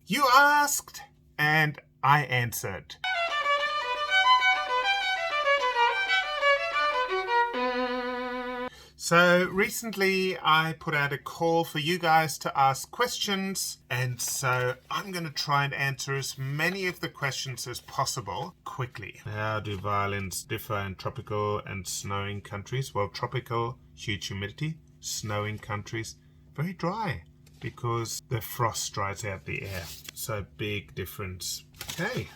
You asked, and I answered. So recently I put out a call for you guys to ask questions, and so I'm going to try and answer as many of the questions as possible quickly. How do violins differ in tropical and snowing countries? Well, tropical, huge humidity. Snowing countries, very dry because the frost dries out the air. So big difference. Okay,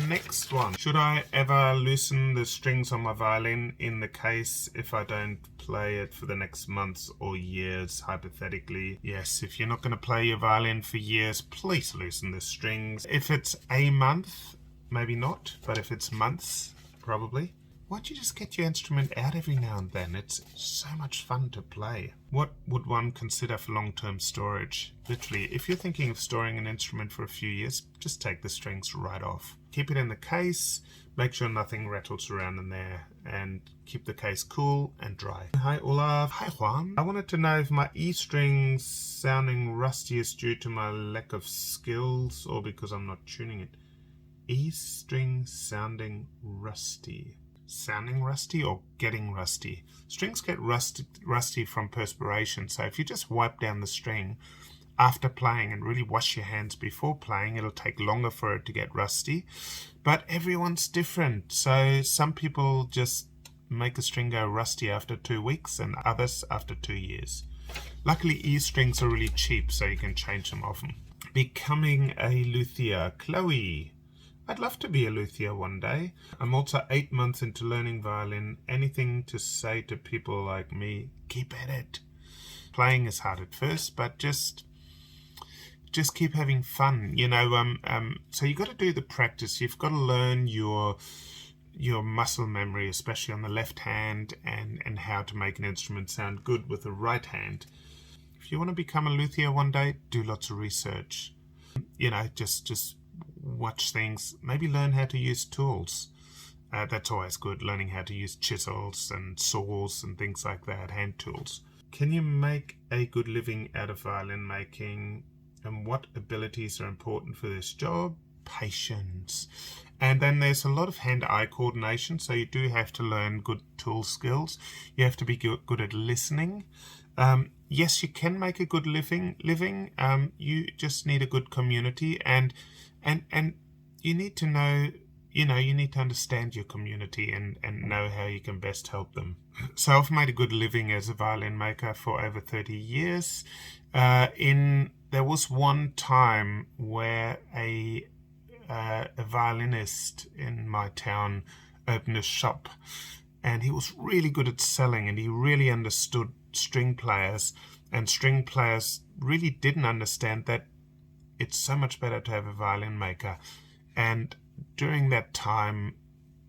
next one. Should I ever loosen the strings on my violin in the case if I don't play it for the next months or years, hypothetically? Yes, if you're not going to play your violin for years, please loosen the strings. If it's a month, maybe not, but if it's months, probably. Why don't you just get your instrument out every now and then? It's so much fun to play. What would one consider for long-term storage? Literally, if you're thinking of storing an instrument for a few years, just take the strings right off. Keep it in the case, make sure nothing rattles around in there, and keep the case cool and dry. Hi Olaf. Hi Juan. I wanted to know if my E strings sounding rusty is due to my lack of skills or because I'm not tuning it. E strings sounding rusty. Sounding rusty or getting rusty? Strings get rusty from perspiration, so if you just wipe down the string after playing and really wash your hands before playing, it'll take longer for it to get rusty. But everyone's different, so some people just make a string go rusty after 2 weeks and others after 2 years. Luckily E strings are really cheap, so you can change them often. Becoming a luthier. Chloe. I'd love to be a luthier one day. I'm also 8 months into learning violin. Anything to say to people like me? Keep at it. Playing is hard at first, but just keep having fun. You know, so you got to do the practice. You've got to learn your muscle memory, especially on the left hand, and how to make an instrument sound good with the right hand. If you want to become a luthier one day, do lots of research. You know, just watch things, maybe learn how to use tools. That's always good, learning how to use chisels and saws and things like that, hand tools. Can you make a good living out of violin making, and what abilities are important for this job? Patience. And then there's a lot of hand-eye coordination, so you do have to learn good tool skills. You have to be good at listening. Yes, you can make a good living. You just need a good community, and you need to know, you need to understand your community and know how you can best help them. So I've made a good living as a violin maker for over 30 years. There was one time where a violinist in my town opened a shop, and he was really good at selling, and he really understood string players, and string players really didn't understand that it's so much better to have a violin maker. And during that time,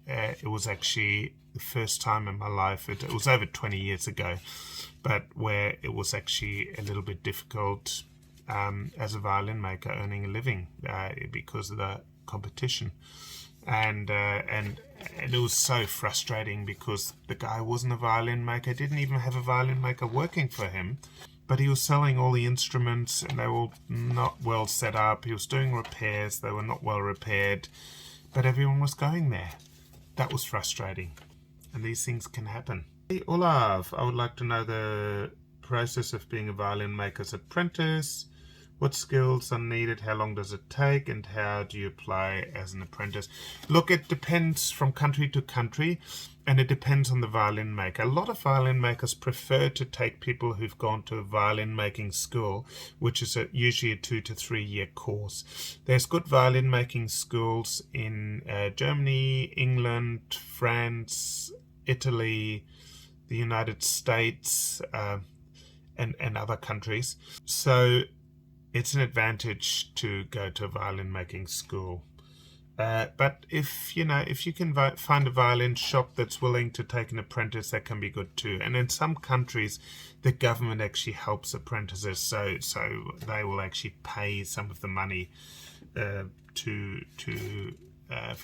it was actually the first time in my life, it was over 20 years ago, but where it was actually a little bit difficult as a violin maker earning a living because of the competition. And it was so frustrating because the guy wasn't a violin maker, didn't even have a violin maker working for him, but he was selling all the instruments and they were not well set up. He was doing repairs, they were not well repaired, but everyone was going there. That was frustrating, and these things can happen. Hey Olaf, I would like to know the process of being a violin maker's apprentice. What skills are needed? How long does it take? And how do you apply as an apprentice? Look, it depends from country to country, and it depends on the violin maker. A lot of violin makers prefer to take people who've gone to a violin making school, which is usually a 2 to 3 year course. There's good violin making schools in Germany, England, France, Italy, the United States, and other countries. So it's an advantage to go to a violin making school. But if you can find a violin shop that's willing to take an apprentice, that can be good too. And in some countries, the government actually helps apprentices, so they will actually pay some of the money for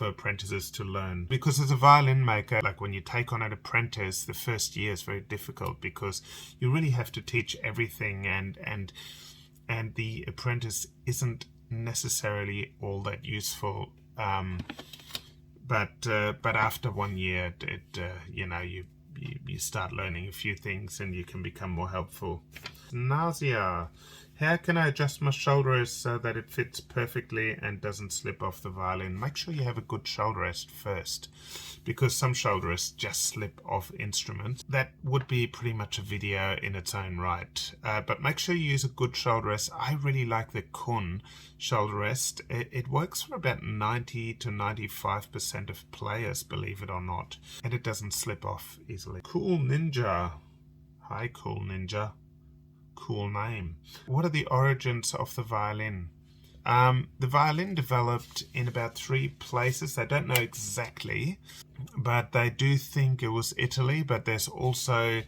apprentices to learn. Because as a violin maker, like when you take on an apprentice, the first year is very difficult because you really have to teach everything, and the apprentice isn't necessarily all that useful. But after 1 year, you start learning a few things and you can become more helpful. Nausea. How can I adjust my shoulder rest so that it fits perfectly and doesn't slip off the violin? Make sure you have a good shoulder rest first, because some shoulder rests just slip off instruments. That would be pretty much a video in its own right. But make sure you use a good shoulder rest. I really like the Kun shoulder rest. It works for about 90 to 95% of players, believe it or not. And it doesn't slip off easily. Cool Ninja. Hi, Cool Ninja. Cool name. What are the origins of the violin? The violin developed in about 3 places. They don't know exactly, but they do think it was Italy. But there's also,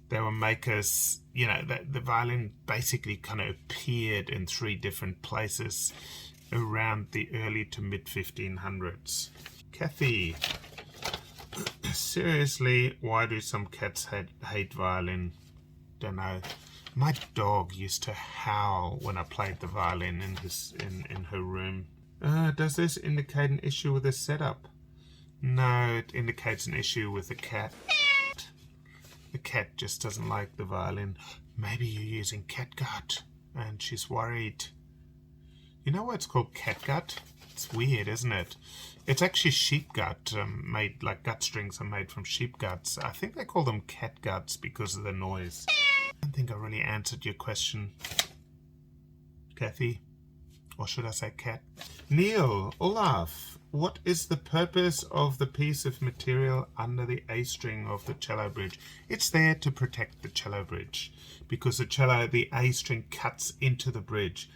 there were makers, the violin basically kind of appeared in 3 different places around the early to mid 1500s. Kathy, seriously, why do some cats hate violin? Don't know. My dog used to howl when I played the violin in her room. Does this indicate an issue with the setup? No, it indicates an issue with the cat. The cat just doesn't like the violin. Maybe you're using catgut and she's worried. You know why it's called catgut? It's weird, isn't it? It's actually sheep gut, made like gut strings are made from sheep guts. I think they call them catguts because of the noise. I don't think I really answered your question, Kathy. Or should I say Cat? Neil, Olaf, what is the purpose of the piece of material under the A string of the cello bridge? It's there to protect the cello bridge, because the A string cuts into the bridge.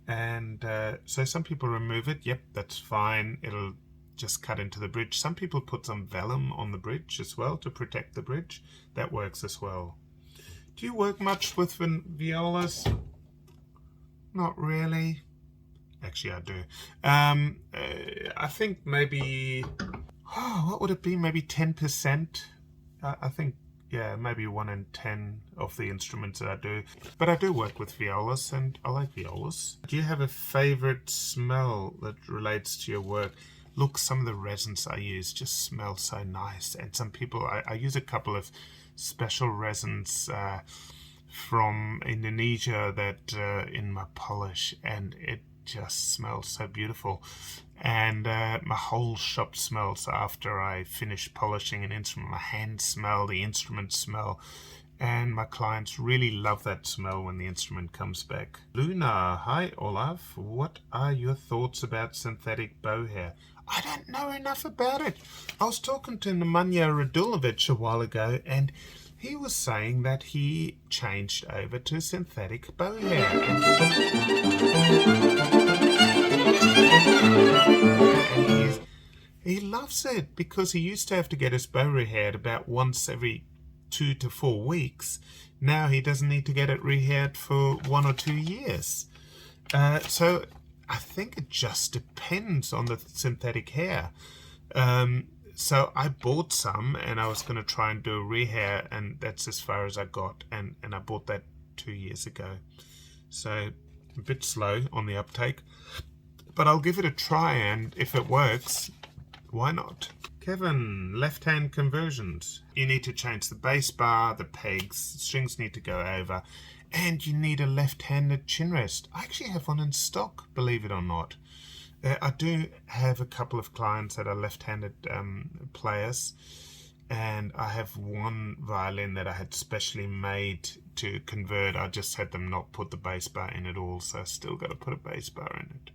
And so some people remove it. Yep, that's fine. It'll just cut into the bridge. Some people put some vellum on the bridge as well to protect the bridge. That works as well. Do you work much with violas? Not really. Actually, I do. I think maybe, what would it be? Maybe 10%. I think, yeah, maybe 1 in 10 of the instruments that I do. But I do work with violas, and I like violas. Do you have a favorite smell that relates to your work? Look, some of the resins I use just smell so nice. And some people, I use a couple of special resins from Indonesia that in my polish, and it just smells so beautiful. And my whole shop smells after I finish polishing an instrument. My hands smell, the instrument smell, and my clients really love that smell when the instrument comes back. Luna, hi Olaf, what are your thoughts about synthetic bow hair? I don't know enough about it. I was talking to Nemanja Radulovic a while ago, and he was saying that he changed over to synthetic bow hair. And he loves it, because he used to have to get his bow rehaired about once every 2 to 4 weeks. Now he doesn't need to get it rehaired for 1 or 2 years. So I think it just depends on the synthetic hair. So I bought some, and I was going to try and do a rehair, and that's as far as I got. And I bought that 2 years ago. So a bit slow on the uptake. But I'll give it a try, and if it works, why not? Kevin, left-hand conversions. You need to change the bass bar, the pegs, strings need to go over, and you need a left-handed chin rest. I actually have one in stock, believe it or not. I do have a couple of clients that are left-handed players, and I have one violin that I had specially made to convert. I just had them not put the bass bar in at all, so I still got to put a bass bar in it,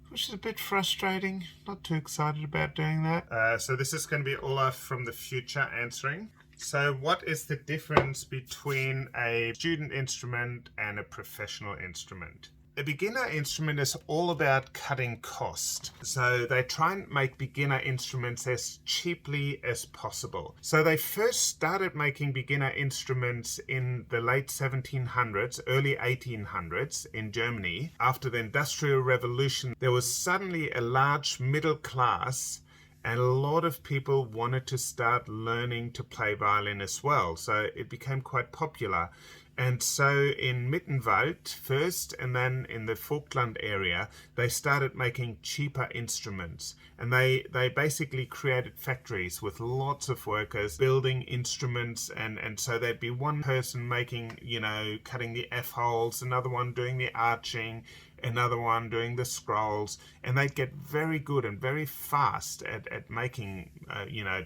which is a bit frustrating. Not too excited about doing that. So this is going to be Olaf from the future answering. So what is the difference between a student instrument and a professional instrument? A beginner instrument is all about cutting cost. So they try and make beginner instruments as cheaply as possible. So they first started making beginner instruments in the late 1700s, early 1800s in Germany. After the Industrial Revolution, there was suddenly a large middle class, and a lot of people wanted to start learning to play violin as well. So it became quite popular. And so in Mittenwald first, and then in the Falkland area, they started making cheaper instruments. And they basically created factories with lots of workers building instruments. And so there'd be one person making, cutting the F holes, another one doing the arching, another one doing the scrolls. And they'd get very good and very fast at making,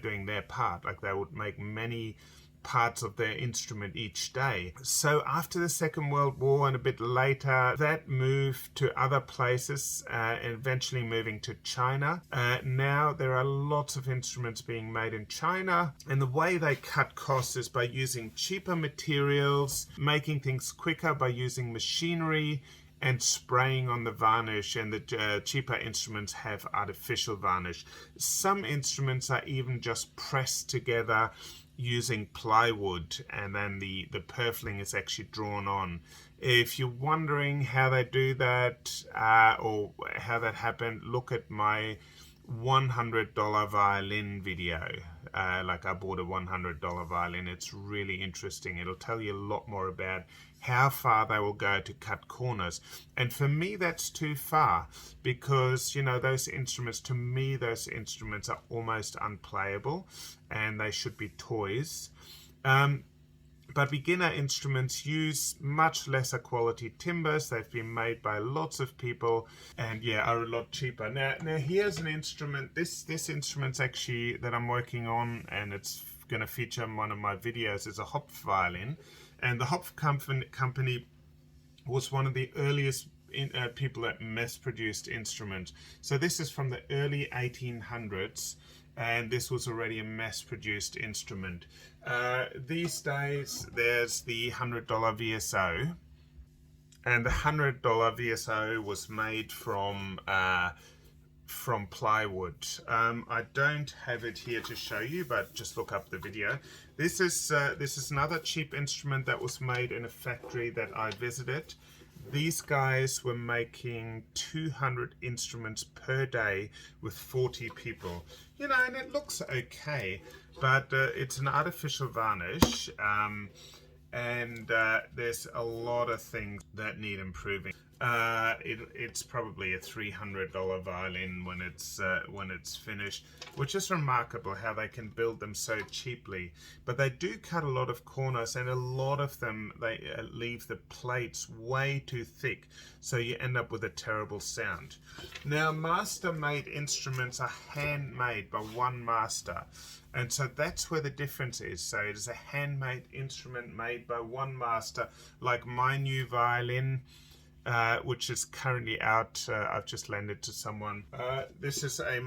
doing their part. Like they would make many parts of their instrument each day. So after the Second World War and a bit later, that moved to other places, and eventually moving to China. Now there are lots of instruments being made in China, and the way they cut costs is by using cheaper materials, making things quicker by using machinery, and spraying on the varnish. And the cheaper instruments have artificial varnish. Some instruments are even just pressed together using plywood, and then the purfling is actually drawn on. If you're wondering how they do that, or how that happened, look at my $100 violin video. Like I bought a $100 violin. It's really interesting. It'll tell you a lot more about how far they will go to cut corners. And for me, that's too far, because those instruments are almost unplayable, and they should be toys. But beginner instruments use much lesser quality timbers. They've been made by lots of people, and are a lot cheaper. Now here's an instrument. This instrument's actually that I'm working on, and it's going to feature in one of my videos, is a Hopf violin. And the Hopf company was one of the earliest people that mass-produced instruments. So this is from the early 1800s, and this was already a mass-produced instrument. These days, there's the $100 VSO, and the $100 VSO was made from plywood. I don't have it here to show you, but just look up the video. This is another cheap instrument that was made in a factory that I visited. These guys were making 200 instruments per day with 40 people. And it looks okay, but it's an artificial varnish, and there's a lot of things that need improving. It's probably a $300 violin when it's finished, which is remarkable how they can build them so cheaply. But they do cut a lot of corners, and a lot of them they leave the plates way too thick, so you end up with a terrible sound. Now, master-made instruments are handmade by one master, and so that's where the difference is. So it is a handmade instrument made by one master, like my new violin, which is currently out. I've just lent it to someone. This is a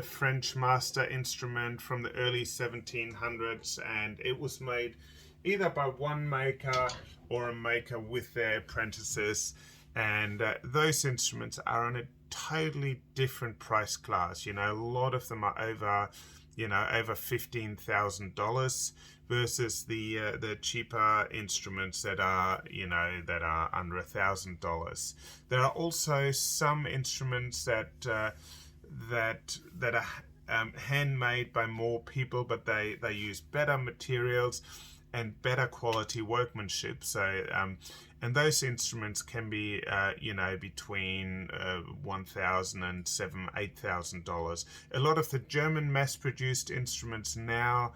French master instrument from the early 1700s, and it was made either by one maker or a maker with their apprentices. And those instruments are on a totally different price class. A lot of them are over $15,000 versus the cheaper instruments that are under $1,000. There are also some instruments that are handmade by more people, but they use better materials and better quality workmanship. So and those instruments can be between $1,000 and $8,000. A lot of the German mass-produced instruments now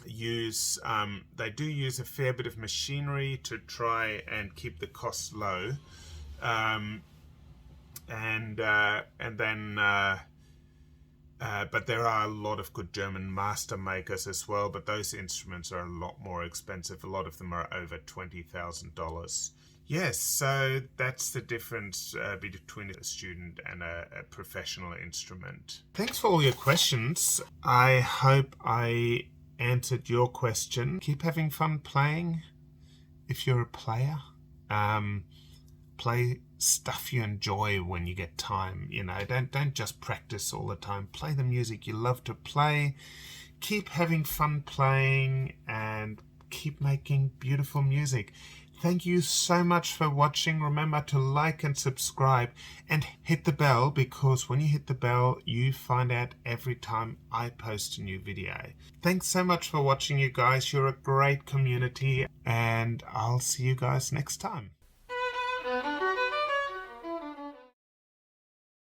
use a fair bit of machinery to try and keep the costs low, but there are a lot of good German master makers as well, but those instruments are a lot more expensive. A lot of them are over $20,000. Yes, so that's the difference between a student and a professional instrument. Thanks for all your questions. I hope I answered your question. Keep having fun playing. If you're a player, play stuff you enjoy when you get time. Don't just practice all the time. Play the music you love to play. Keep having fun playing, and keep making beautiful music. Thank you so much for watching. Remember to like and subscribe and hit the bell, because when you hit the bell, you find out every time I post a new video. Thanks so much for watching, you guys. You're a great community, and I'll see you guys next time.